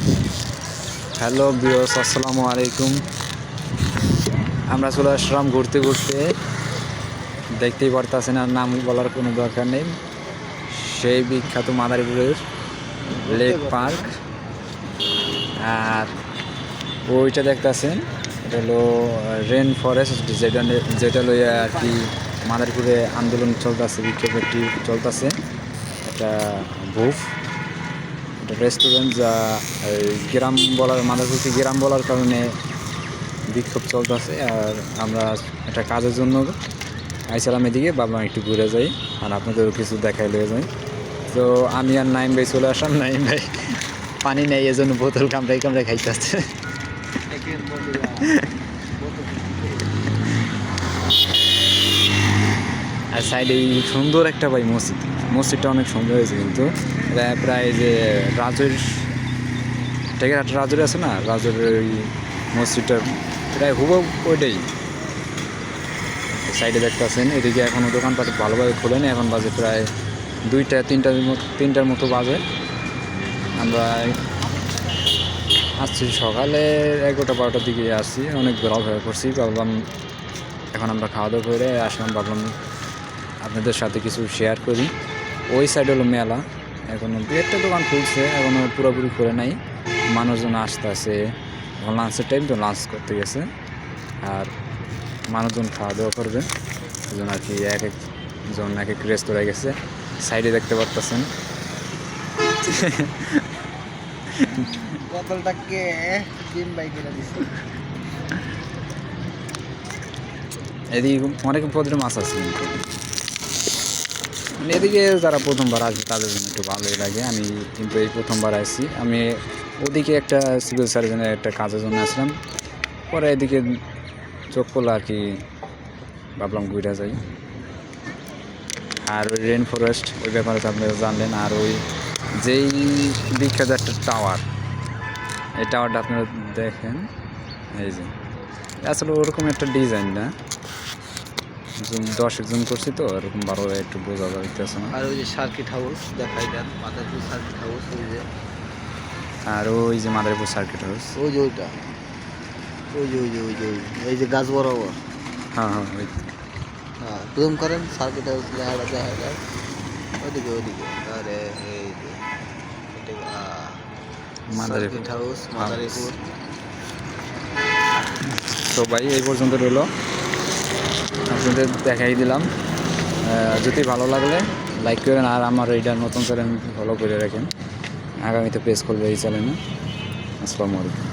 Hello viewers, আসসালামু আলাইকুম। আমরা চলে আসলাম ঘুরতে ঘুরতে, দেখতেই পারতেছেন, আর নাম বলার কোনো দরকার নেই। সেই বিখ্যাত মাদারীপুরের লেক পার্ক। আর ওইটা দেখতেছেন, এটা হলো রেন ফরেস্ট, যেটা লইয়া আর কি মাদারীপুরে আন্দোলন চলতেছে, বিক্ষোভ একটি চলতেছে। এটা বুফ, এটা রেস্টুরেন্ট, যা গ্রাম বলার, মাদারীপুরকে গ্রাম বলার কারণে বিক্ষোভ চলতেছে। আর আমরা একটা কাজের জন্য আইসালাম এদিকে, ভাবলাম একটু ঘুরে যাই আর আপনাদেরও কিছু দেখাই লয়ে যাই। তো আমি আর নাইম ভাই চলে আসলাম। নাইম ভাই পানি নেই, এজন্য বোতল কামড়াই কামড়াই খাইতেছে। আর সাইডে সুন্দর একটা ভাই মসজিদ, মসজিদটা অনেক সুন্দর হয়েছে। কিন্তু এটা প্রায় যে রাজের টেকেরহাট রাজুর আছে না, রাজুর ওই মসজিদটার প্রায় হুবহু ওইটাই। সাইডে দেখতেছেন, এদিকে এখনও দোকানপাট ভালোভাবে খোলেনি, এখন বাজে প্রায় 2-3টার মতো বাজে। আমরা আসছি সকালে 11-12টার দিকে আসছি, অনেক বেলাল হয়ে পড়ছি। ভাবলাম এখন আমরা খাওয়া দাওয়া করে আসলাম, ভাবলাম আপনাদের সাথে কিছু শেয়ার করি। ওই সাইড হলো মেলা, এখনও 2-1টা দোকান খুলছে, এখনও পুরোপুরি খোলে নাই। মানুষজন আসতে আছে, এখন লাঞ্চের টাইম, তো লাঞ্চ করতে গেছে। আর মানুষজন খাওয়া দাওয়া করবে, এই জন্য আর কি এক একজন এক এক রেস্তোরাঁয় গেছে। সাইডে দেখতে পারতেছেন বোতলটাকে ডিম বাই করে দিছি। এদিকে অনেক পদের মাছ আছে, কিন্তু মানে এদিকে যারা প্রথমবার আসবে তাদের জন্য একটু ভালোই লাগে। আমি কিন্তু এই প্রথমবার আসছি। আমি ওদিকে একটা সিভিল সার্জনের একটা কাজের জন্য আসলাম, পরে এদিকে চোখ করলো আর কি, ভাবলাম ঘুরে যাই। আর ওই রেন ফরেস্ট, ওই ব্যাপারে তো আপনারা জানলেন। আর ওই যেই বিখ্যাত একটা টাওয়ার, এই টাওয়ারটা আপনারা দেখেন, এই যে আসলে ওরকম একটা ডিজাইন না, জুম করছি তো এরকম বারো একটু বোঝা যাইতেছে না। আর ওই যে সার্কিট হাউস দেখাই দেন, মাদারীপুর সার্কিট হাউস, ওই যে আর ওই যে মাদারীপুর সার্কিট হাউস, ওই যে ওইটা, ওই যে ওই যে ওই যে এই যে গাছ বরাবর। হ্যাঁ হ্যাঁ ওই হ্যাঁ, জুম করেন, সার্কিট হাউস লেখাটা দেখা যায় ওইদিকে ওইদিকে। আরে এই যে মাদারীপুর সার্কিট হাউস মাদারীপুর। তো ভাই এই পর্যন্ত রইলো, আপনাদের দেখাই দিলাম। যদি ভালো লাগলে লাইক করেন, আর আমার এইটার নতুন চ্যানেল ফলো করে রাখেন, আগামীতে পেজ করবে এই চ্যানেলে। আসসালামু আলাইকুম।